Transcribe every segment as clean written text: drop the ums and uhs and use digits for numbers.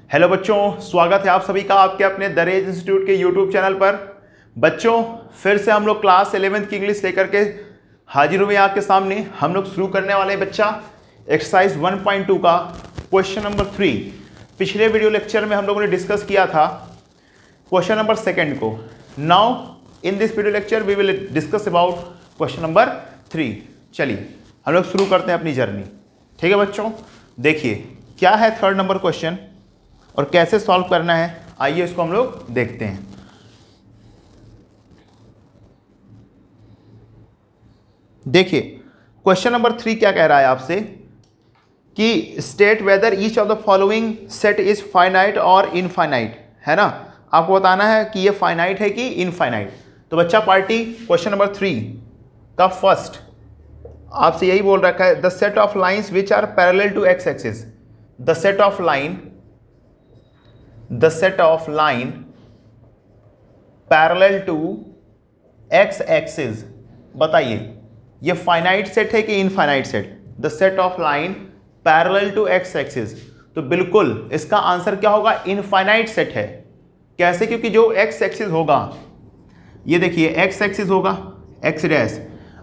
Hello बच्चों, स्वागत है आप सभी का आपके अपने दरेज इंस्टीट्यूट के यूट्यूब चैनल पर। बच्चों, फिर से हम लोग क्लास 11th की इंग्लिश लेकर के हाजिर हुए आपके सामने। हम लोग शुरू करने वाले हैं बच्चा एक्सरसाइज 1.2 का क्वेश्चन नंबर 3। पिछले वीडियो लेक्चर में हम लोगों ने डिस्कस किया था क्वेश्चन नंबर 2 को। Now in this video lecture we will discuss about question number 3। चलिए हम लोग शुरू करते हैं अपनी जर्नी। ठीक है बच्चों, देखिए क्या है 3rd नंबर क्वेश्चन और कैसे सॉल्व करना है, आइए इसको हम लोग देखते हैं। देखिए क्वेश्चन नंबर 3 क्या कह रहा है आपसे कि state whether each of the following set is finite और इनफाइनाइट, है ना। आपको बताना है कि ये फाइनाइट है कि इनफाइनाइट। तो बच्चा पार्टी क्वेश्चन नंबर 3 का फर्स्ट आपसे यही बोल रखा है, the set of lines which are parallel to x axis. The set of line parallel to x axis. बताइए ये फाइनाइट सेट है कि infinite set. The set of line parallel to x axis, तो बिल्कुल इसका आंसर क्या होगा, infinite set है। कैसे? क्योंकि जो एक्स एक्सिस होगा, ये देखिए एक्स एक्सिस होगा एक्स डैश।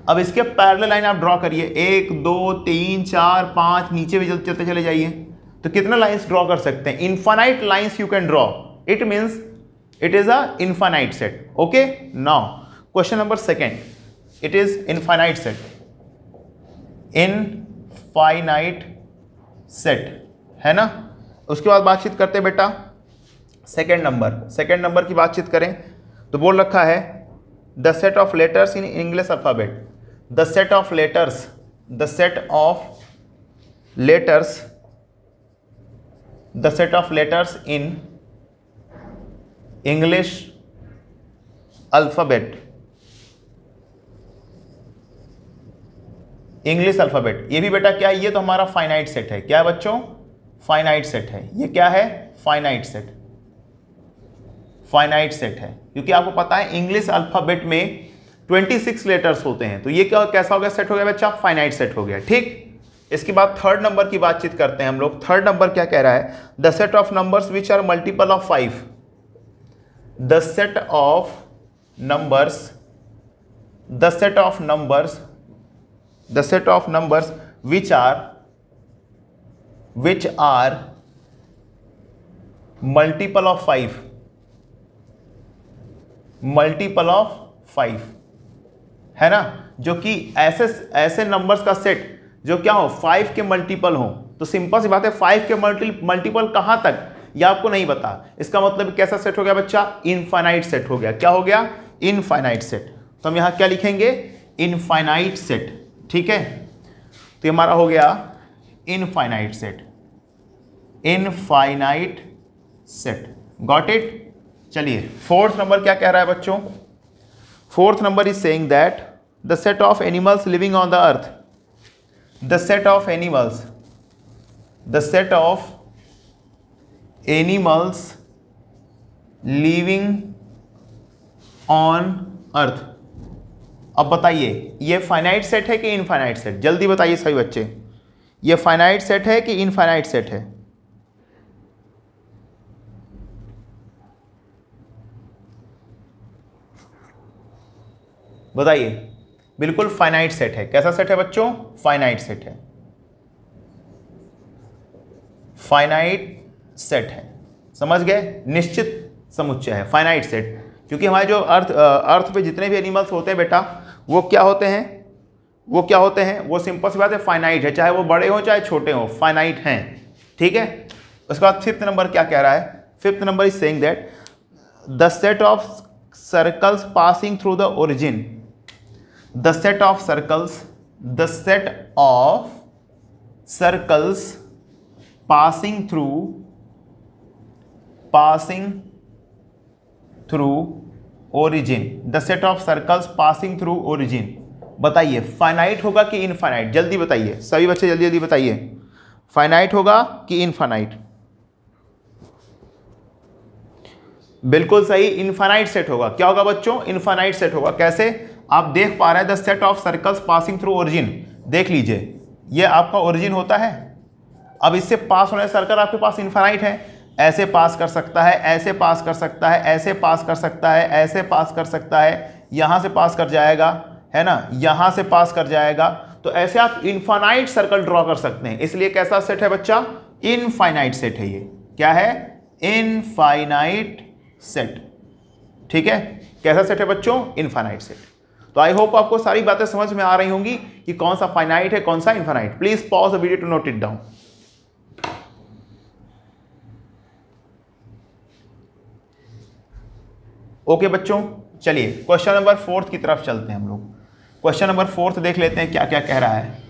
अब इसके पैरेलल लाइन आप ड्रॉ करिए, 1 2 3 4 5, नीचे भी चलते चले जाइए, तो कितना लाइंस ड्रॉ कर सकते हैं? Infinite lines you can draw. It means it is a infinite set. Okay, now question number 2, it is infinite set. Infinite set है ना। उसके बाद बातचीत करते हैं बेटा सेकंड नंबर की बातचीत करें तो बोल रखा है the set of letters in English alphabet. The set of letters in English alphabet। English alphabet ये भी बेटा क्या है, ये तो हमारा फाइनाइट सेट है। क्या है बच्चों? फाइनाइट सेट है। ये क्या है? फाइनाइट सेट है, क्योंकि आपको पता है इंग्लिश अल्फाबेट में 26 लेटर्स होते हैं। तो ये क्या कैसा हो गया? सेट हो गया बच्चा, फाइनाइट सेट हो गया। ठीक, इसके बाद 3rd नंबर की बातचीत करते हैं हम लोग। 3rd नंबर क्या कह रहा है, the set of numbers which are multiple of 5। The set of numbers which are multiple of 5 है ना। जो कि ऐसे नंबर्स का सेट जो क्या हो, 5 के मल्टीपल हो। तो सिंपल सी बात है, 5 के मल्टीपल कहां तक, यह आपको नहीं पता। इसका मतलब कैसा सेट हो गया बच्चा? इनफाइनाइट सेट हो गया। क्या हो गया? Infinite set. तो हम यहां क्या लिखेंगे? Infinite set. ठीक है, तो हमारा हो गया इनफाइनाइट सेट। Got it. चलिए 4th नंबर क्या कह रहा है बच्चों? 4th number is saying that the set of animals living on the earth. The set of animals living on earth। अब बताइए ये फाइनाइट सेट है कि इनफाइनाइट सेट? जल्दी बताइए सभी बच्चे, ये फाइनाइट सेट है कि इनफाइनाइट सेट है? बताइए। बिल्कुल फाइनाइट सेट है। कैसा सेट है बच्चों? फाइनाइट सेट है। समझ गए? निश्चित समुच्चय है फाइनाइट सेट, क्योंकि हमारे जो अर्थ पे जितने भी एनिमल्स होते हैं बेटा, वो क्या होते हैं? वो सिंपल सी बात है, फाइनाइट है। चाहे वो बड़े हो चाहे छोटे हो, फाइनाइट हैं। ठीक है। उसके बाद 5th नंबर क्या कह रहा है? 5th number is saying that the set of circles passing through the origin. The set of circles passing through origin। The set of circles passing through origin। बताइए फाइनाइट होगा कि इनफाइनाइट? जल्दी बताइए सभी बच्चे, जल्दी बताइए, फाइनाइट होगा कि इनफाइनाइट? बिल्कुल सही, इनफाइनाइट सेट होगा। क्या होगा बच्चों? इनफाइनाइट सेट होगा। कैसे? आप देख पा रहे हैं the set of circles passing through origin. देख लीजिए ये आपका ओरिजिन होता है। अब इससे पास होने सर्कल आपके पास इनफाइनाइट है, ऐसे पास कर सकता है, ऐसे पास कर सकता है, ऐसे पास कर सकता है, ऐसे पास कर सकता है, यहाँ से पास कर जाएगा, है ना, यहाँ से पास कर जाएगा। तो ऐसे आप इनफाइनाइट सर्कल ड्रॉ कर सकते हैं। इसलिए कैसा सेट है बच्चा? इनफाइनाइट सेट है ये। क्या है? Infinite set. ठीक है, कैसा सेट है बच्चों? Infinite set. तो आई होप आपको सारी बातें समझ में आ रही होंगी कि कौन सा फाइनाइट है, कौन सा infinite. Please pause the video to note it down. Okay बच्चों, चलिए क्वेश्चन नंबर 4 की तरफ चलते हैं हम लोग। क्वेश्चन नंबर 4 देख लेते हैं क्या क्या कह रहा है।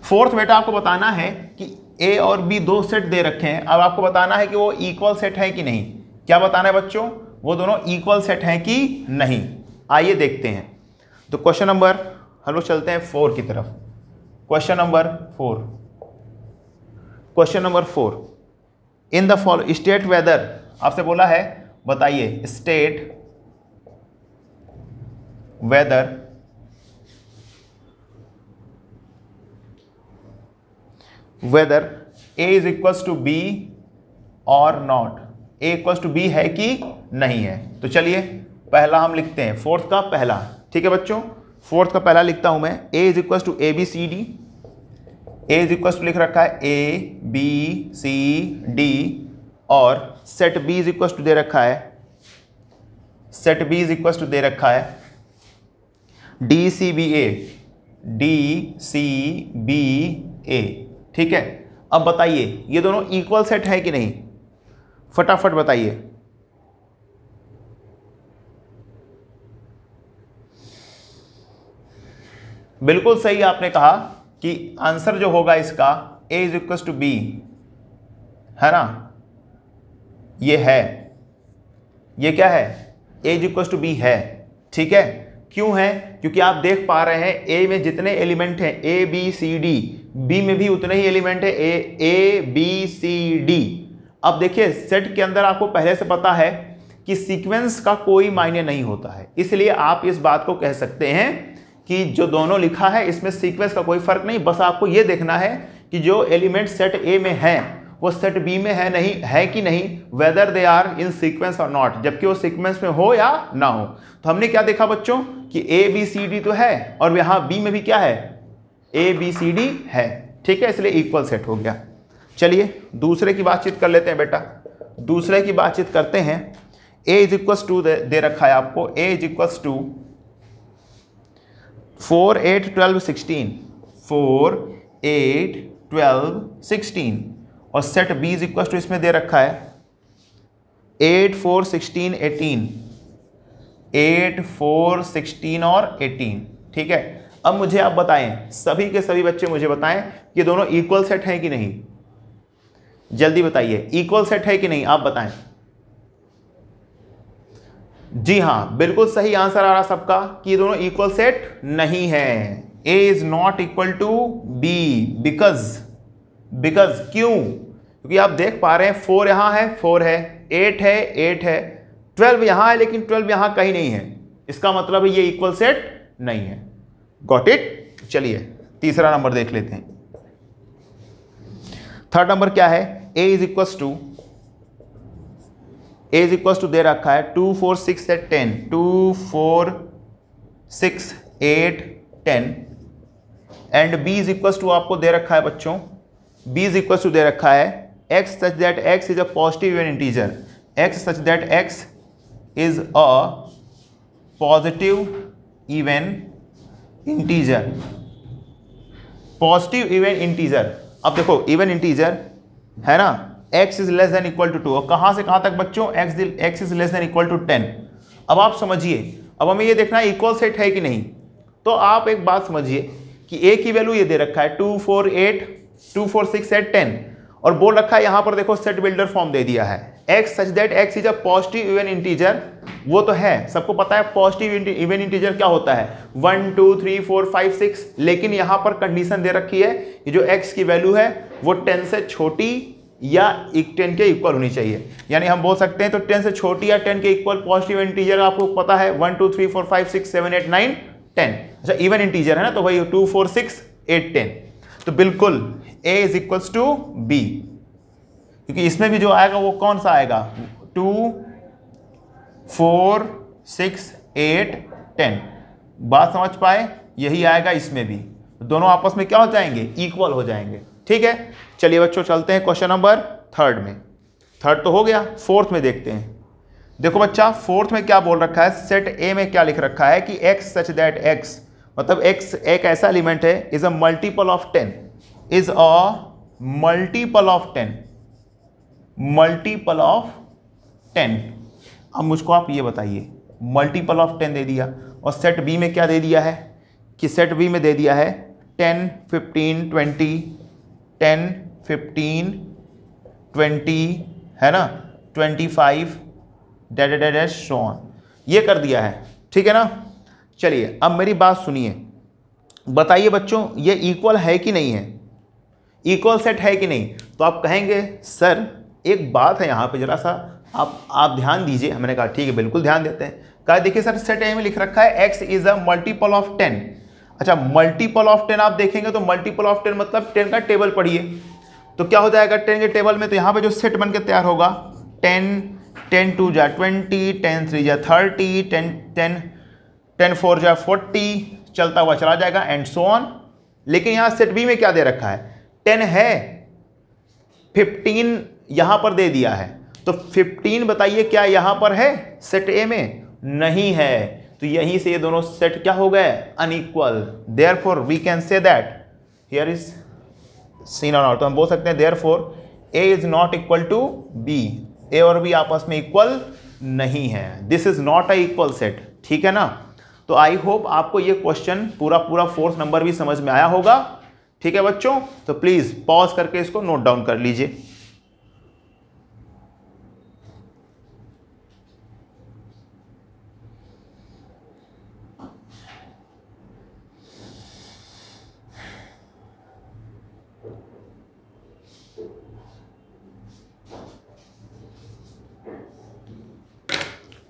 4 बेटा आपको बताना है कि ए और बी दो सेट दे रखे हैं। अब आपको बताना है कि वो इक्वल सेट है कि नहीं। क्या बताना है बच्चों? वो दोनों इक्वल सेट हैं कि नहीं। आइए देखते हैं। तो क्वेश्चन नंबर, हम लोग चलते हैं 4 की तरफ। Question number 4, question number 4, in the follow state whether, आपसे बोला है बताइए state whether whether A is equals to B और not. A equals to B है कि नहीं है। तो चलिए पहला हम लिखते हैं, 4th का पहला। ठीक है बच्चों, 4th का पहला लिखता हूं मैं। A is equals to A B C D. A is equals to लिख रखा है ए बी सी डी, और set B is equals to दे रखा है, set B is equals to दे रखा है D C B A, D C B A. ठीक है, अब बताइए ये दोनों इक्वल सेट है कि नहीं? फटाफट बताइए। बिल्कुल सही आपने कहा कि आंसर जो होगा इसका a is equal to B, है ना, ये है, ये क्या है? a is equal to B है। ठीक है, क्यों है? क्योंकि आप देख पा रहे हैं a में जितने एलिमेंट हैं a b c d, b में भी उतने ही एलिमेंट है a b c d। अब देखिए सेट के अंदर आपको पहले से पता है कि सीक्वेंस का कोई मायने नहीं होता है, इसलिए आप इस बात को कह सकते हैं कि जो दोनों लिखा है इसमें सीक्वेंस का कोई फर्क नहीं। बस आपको ये देखना है कि जो एलिमेंट सेट ए में है वो सेट बी में है नहीं, है कि नहीं, whether they are in sequence और नॉट, जबकि वो सीक्वेंस में हो या ना हो। तो हमने क्या देखा बच्चों कि ए बी सी डी तो है, और यहाँ बी में भी क्या है? ए बी सी डी है। ठीक है, इसलिए इक्वल सेट हो गया। चलिए दूसरे की बातचीत कर लेते हैं बेटा। दूसरे की बातचीत करते हैं। ए इज इक्वल्स टू दे रखा है आपको, ए इज इक्वल्स टू 4 8 12 16, 4 8 12 16, और set B is equals to इसमें दे रखा है 8 4 16 18, 8 4 16 और 18। ठीक है, अब मुझे आप बताएं, सभी के सभी बच्चे मुझे बताएं कि दोनों इक्वल सेट है कि नहीं। जल्दी बताइए, इक्वल सेट है कि नहीं, आप बताएं। जी हाँ, बिल्कुल सही आंसर आ रहा सबका कि ये दोनों इक्वल सेट नहीं है। A is not equal to B because क्यों? क्योंकि आप देख पा रहे हैं 4 यहां है, 4 है, 8 है, 8 है, 12 यहां है, लेकिन 12 यहां कहीं नहीं है। इसका मतलब है ये इक्वल सेट नहीं है। Got it? चलिए तीसरा नंबर देख लेते हैं। थर्ड नंबर क्या है? A इज इक्वल टू दे रखा है 2 4 6 8 10, 2 4 6 8 10, and B is equal to आपको दे रखा है बच्चों, B इज इक्वल टू दे रखा है x such that x is a positive even integer, x such that x is a positive even integer, positive even integer. अब देखो इवन इंटीजर है ना, x is less than equal to 2, और कहां से कहां तक बच्चों? x is less than equal to 10। अब आप समझिए, अब हमें ये देखना है इक्वल सेट है कि नहीं। तो आप एक बात समझिए कि a की वैल्यू ये दे रखा है 2 4 8 2 4 6 8 10, और बोल रखा है यहां पर देखो सेट बिल्डर फॉर्म दे दिया है x such that x is a positive even integer. वो तो है, सबको पता है पॉजिटिव इवन इंटीजर क्या होता है, 1 2 3 4 5 6, लेकिन यहां पर कंडीशन दे रखी है कि जो x की वैल्यू है वो 10 से छोटी या 10 के इक्वल होनी चाहिए। यानी हम बोल सकते हैं तो 10 से छोटी या 10 के इक्वल पॉजिटिव इंटीजर आपको पता है 1 2 3 4 5 6 7 8 9 10। अच्छा इवन इंटीजर है ना, तो भाई 2 4 6 8 10। तो बिल्कुल A is equals to B, क्योंकि इसमें भी जो आएगा वो कौन सा आएगा, 2 4 6 8 10। बात समझ पाए, यही आएगा इसमें भी, दोनों आपस में क्या हो जाएंगे, इक्वल हो जाएंगे। ठीक है, चलिए बच्चों चलते हैं क्वेश्चन नंबर थर्ड में। थर्ड तो हो गया, फोर्थ में देखते हैं। देखो बच्चा, फोर्थ में क्या बोल रखा है, सेट ए में क्या लिख रखा है कि x सच दैट x, मतलब x एक ऐसा एलिमेंट है, is a multiple of 10, is a multiple of 10, multiple of 10। अब मुझको आप ये बताइए, मल्टीपल ऑफ 10 दे दिया, और सेट बी में क्या दे दिया है कि सेट बी में दे दिया है 10 15 20, 10 15 20 है ना, 25 dash dash dash so on, ये कर दिया है। ठीक है ना, चलिए अब मेरी बात सुनिए, बताइए बच्चों ये इक्वल है कि नहीं है, इक्वल सेट है कि नहीं। तो आप कहेंगे सर एक बात है यहाँ पे, जरा सा आप ध्यान दीजिए। मैंने कहा ठीक है बिल्कुल ध्यान देते हैं। कहा देखिए सर सेट ए में लिख रखा है x is a multiple of 10। अच्छा, मल्टीपल ऑफ 10 आप देखेंगे तो मल्टीपल ऑफ 10 मतलब 10 का टेबल पढ़िए, तो क्या हो जाएगा 10 के टेबल में, तो यहाँ पे जो सेट बन के तैयार होगा 10 10 2 जा 20, 10 3 जा 30, 10 4 जा 40, चलता हुआ चला जाएगा एंड सो ऑन। लेकिन यहाँ सेट बी में क्या दे रखा है, 10 है, 15 यहाँ पर दे दिया है, तो 15 बताइए क्या यहाँ पर है सेट ए में, नहीं है, तो यहीं से ये दोनों सेट क्या हो गए, unequal. Therefore we can say that here is seen और नॉट, तो हम बोल सकते हैं therefore A is not equal to B, A और बी आपस में इक्वल नहीं है, this is not a equal set. ठीक है ना, तो आई होप आपको ये क्वेश्चन पूरा फोर्थ नंबर भी समझ में आया होगा। ठीक है बच्चों, तो प्लीज पॉज करके इसको नोट डाउन कर लीजिए।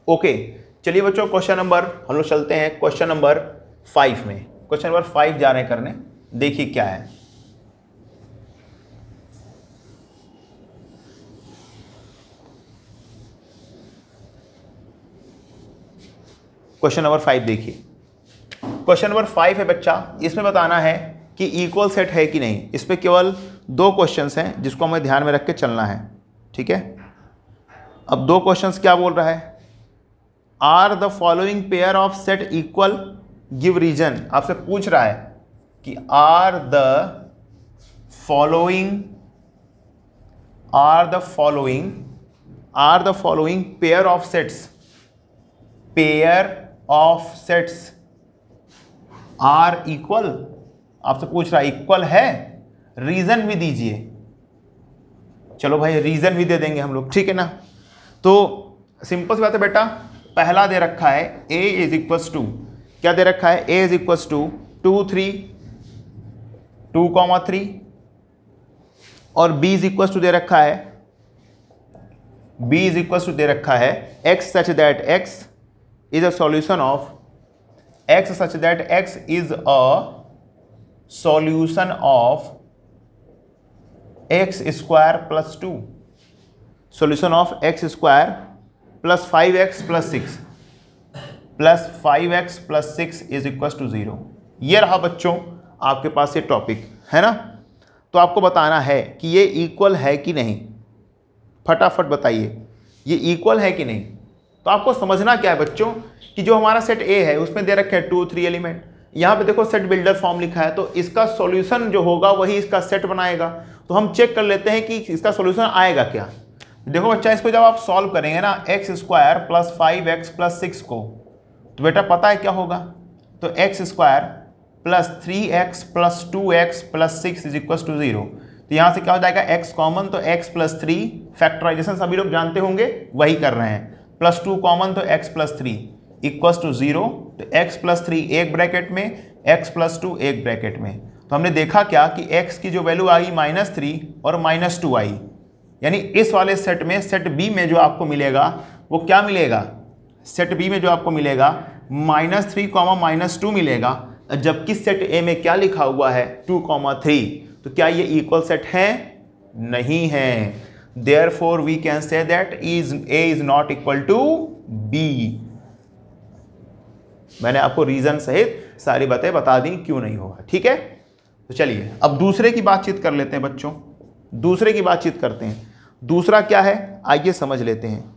ओके चलिए बच्चों, क्वेश्चन नंबर हम लोग चलते हैं क्वेश्चन नंबर 5 में। क्वेश्चन नंबर 5 जा रहे हैं करने, देखिए क्या है। क्वेश्चन नंबर 5 देखिए, क्वेश्चन नंबर 5 है बच्चा, इसमें बताना है कि इक्वल सेट है कि नहीं। इसमें केवल 2 क्वेश्चंस हैं जिसको हमें ध्यान में रख के चलना है। ठीक है, अब 2 क्वेश्चंस क्या बोल रहा है, are the following pair of set equal, give reason. आपसे पूछ रहा है कि are the following pair of sets, pair of sets are equal. आपसे पूछ रहा है इक्वल है, रीजन भी दीजिए। चलो भाई रीजन भी दे देंगे हम लोग, ठीक है ना। तो सिंपल सी बात है बेटा, पहला दे रखा है a इज इक्वल्स टू, क्या दे रखा है, a इज इक्वल्स टू 2 3 2,3, और b इज इक्वल्स टू दे रखा है, b इज इक्वल्स टू दे रखा है x such that x is a solution of, x such that x is a solution of x square plus 2, solution of x square plus 5x plus 6 प्लस 5x plus 6 is equal to 0। ये रहा बच्चों आपके पास ये topic है ना। तो आपको बताना है कि ये इक्वल है कि नहीं, फटाफट बताइए ये इक्वल है कि नहीं। तो आपको समझना क्या है बच्चों कि जो हमारा सेट ए है उसमें दे रखे हैं 2 3 एलिमेंट, यहाँ पे देखो सेट बिल्डर फॉर्म लिखा है, तो इसका सॉल्यूशन जो होगा वही इसका सेट बनाएगा। तो हम चेक कर लेते हैं कि इसका सॉल्यूशन आएगा क्या। देखो बच्चा, इसको जब आप सॉल्व करेंगे ना x square plus 5x plus 6 को, तो बेटा पता है क्या होगा, तो x square plus 3x plus 2x plus 6 is equal to 0। तो यहाँ से क्या हो जाएगा x कॉमन, तो x प्लस 3, फैक्टराइजेशन सभी लोग जानते होंगे वही कर रहे हैं, प्लस 2 कॉमन तो x प्लस 3 इक्वल टू 0। तो x प्लस 3 एक ब्रैकेट में, x प्लस 2 एक ब्रैकेट में। तो हमने देखा क्या कि x की जो वैल्यू आई -3 और -2 आई, यानी इस वाले सेट में, सेट बी में जो आपको मिलेगा वो क्या मिलेगा, सेट बी में जो आपको मिलेगा -3, -2 मिलेगा, जबकि सेट ए में क्या लिखा हुआ है 2, 3। तो क्या ये इक्वल सेट है, नहीं है। Therefore we can say that A is not equal to B। मैंने आपको रीजन सहित सारी बातें बता दी क्यों नहीं होगा, ठीक है। तो चलिए अब दूसरे की बातचीत कर लेते हैं बच्चों, दूसरे की बातचीत करते हैं। दूसरा क्या है आइए समझ लेते हैं।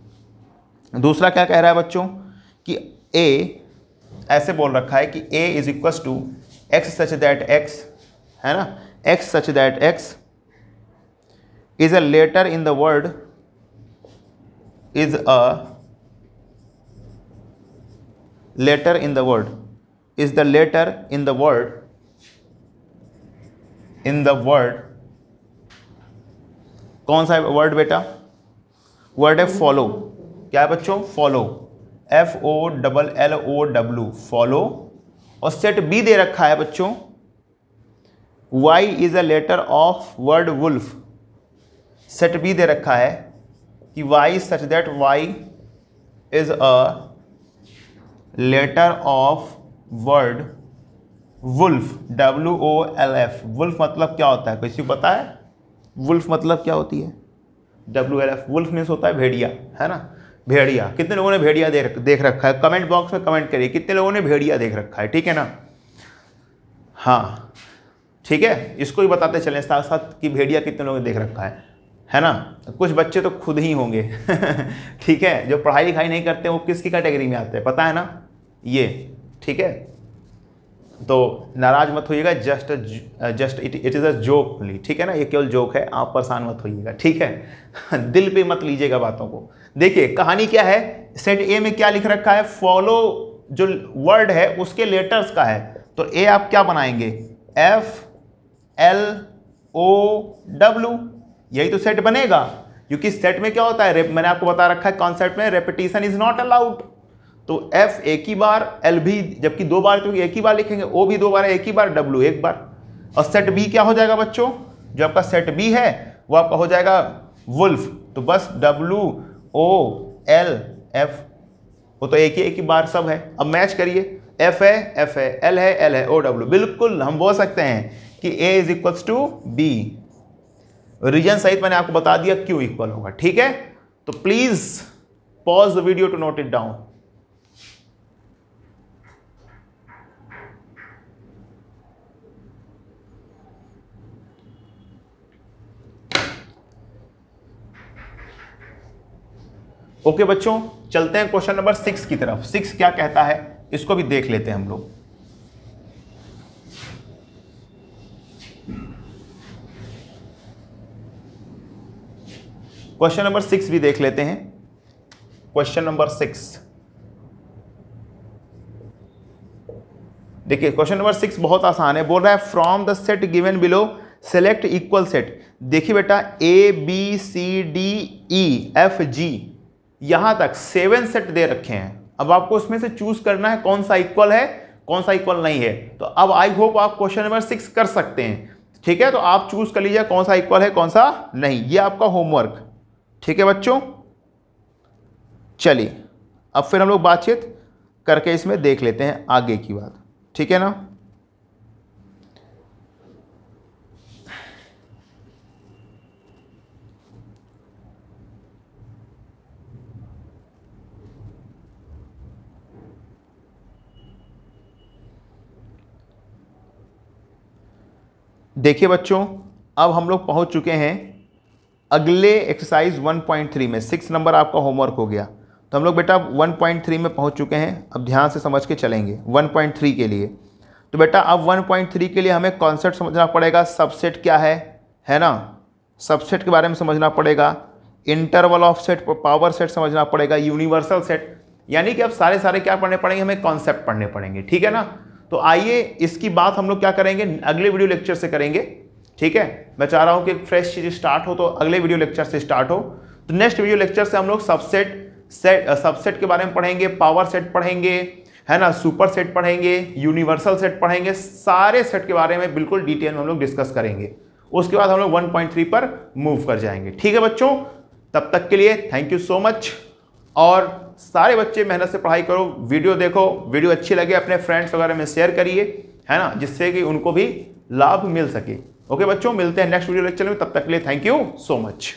दूसरा क्या कह रहा है बच्चों कि A ऐसे बोल रखा है कि A is equal to x such that x, है ना, x such that x is a letter in the word is a letter in the word is the letter in the word कौन सा word बेटा? Word है follow. क्या है बच्चों? Follow, FOLLOW, follow. और सेट बी दे रखा है बच्चों Y is a letter of word wolf. Set B दे रखा है कि Y such that Y is a letter of word wolf, WOLF। Wolf मतलब क्या होता है, किसी को पता है? वुल्फ मतलब क्या होती है? WLF, वुल्फ मीन्स होता है भेड़िया, है ना, भेड़िया। कितने लोगों ने भेड़िया देख रखा है? कमेंट बॉक्स में कमेंट करिए कितने लोगों ने भेड़िया देख रखा है, ठीक है ना। हाँ ठीक है, इसको भी बताते चलें साथ साथ कि भेड़िया कितने लोगों ने देख रखा है ना। कुछ बच्चे तो खुद ही होंगे ठीक है, जो पढ़ाई लिखाई नहीं करते वो किसकी कैटेगरी में आते हैं पता है ना, ये, ठीक है। तो नाराज मत होइएगा, just it is a joke only, ठीक है ना, ये केवल जोक है, आप परेशान मत होइएगा, ठीक है दिल पे मत लीजिएगा बातों को। देखिए कहानी क्या है, सेट ए में क्या लिख रखा है, फॉलो जो वर्ड है उसके लेटर्स का है। तो ए आप क्या बनाएंगे, FLOW, यही तो सेट बनेगा। क्योंकि सेट में क्या होता है, मैंने आपको बता रखा है कॉन्सेप्ट में, रेपिटेशन इज नॉट अलाउड। तो F एक ही बार, L भी जबकि दो बार, तो एक ही बार लिखेंगे, O भी दो बार एक ही बार, W एक बार। और सेट बी क्या हो जाएगा बच्चों, जो आपका सेट बी है वो आपका हो जाएगा वुल्फ। तो बस WOLF, वो तो एक ही बार सब है। अब मैच करिए, F है L है L है OW, बिल्कुल हम बोल सकते हैं कि A is equal to B। Reason सहित मैंने आपको बता दिया क्यों इक्वल होगा, ठीक है। तो please pause the video to note it down. Okay बच्चों, चलते हैं क्वेश्चन नंबर 6 की तरफ। 6 क्या कहता है इसको भी देख लेते हैं हम लोग। क्वेश्चन नंबर 6 भी देख लेते हैं। क्वेश्चन नंबर 6, देखिए क्वेश्चन नंबर 6 बहुत आसान है। बोल रहा है from the set given below select equal set. देखिए बेटा ABCDEFG यहां तक 7 सेट दे रखे हैं। अब आपको उसमें से चूज करना है कौन सा इक्वल है कौन सा इक्वल नहीं है। तो अब आई होप आप क्वेश्चन नंबर 6 कर सकते हैं, ठीक है। तो आप चूज कर लीजिए कौन सा इक्वल है कौन सा नहीं, ये आपका होमवर्क, ठीक है बच्चों। चलिए अब फिर हम लोग बातचीत करके इसमें देख लेते हैं आगे की बात, ठीक है ना। देखिए बच्चों अब हम लोग पहुंच चुके हैं अगले एक्सरसाइज 1.3 में। 6 नंबर आपका होमवर्क हो गया, तो हम लोग बेटा 1.3 में पहुंच चुके हैं। अब ध्यान से समझ के चलेंगे 1.3 के लिए। तो बेटा अब 1.3 के लिए हमें कॉन्सेप्ट समझना पड़ेगा, सबसेट क्या है ना, सबसेट के बारे में समझना पड़ेगा, interval of set, power set समझना पड़ेगा, यूनिवर्सल सेट, यानी कि अब सारे क्या पढ़ने पड़ेंगे, हमें कॉन्सेप्ट पढ़ने पड़ेंगे, ठीक है ना। तो आइए इसकी बात हम लोग क्या करेंगे, अगले वीडियो लेक्चर से करेंगे, ठीक है। मैं चाह रहा हूं कि फ्रेश चीज स्टार्ट हो, तो अगले वीडियो लेक्चर से स्टार्ट हो। तो नेक्स्ट वीडियो लेक्चर से हम लोग सबसेट के बारे में पढ़ेंगे, पावर सेट पढ़ेंगे, है ना, सुपर सेट पढ़ेंगे, यूनिवर्सल सेट पढ़ेंगे, सारे सेट के बारे में बिल्कुल डिटेल में हम लोग डिस्कस करेंगे। उसके बाद हम लोग 1.3 पर मूव कर जाएंगे, ठीक है बच्चों। तब तक के लिए थैंक यू सो मच। और सारे बच्चे मेहनत से पढ़ाई करो, वीडियो देखो, वीडियो अच्छी लगे अपने फ्रेंड्स वगैरह में शेयर करिए, है ना, जिससे कि उनको भी लाभ मिल सके। ओके बच्चों, मिलते हैं नेक्स्ट वीडियो लेक्चर में, तब तक के लिए थैंक यू सो मच।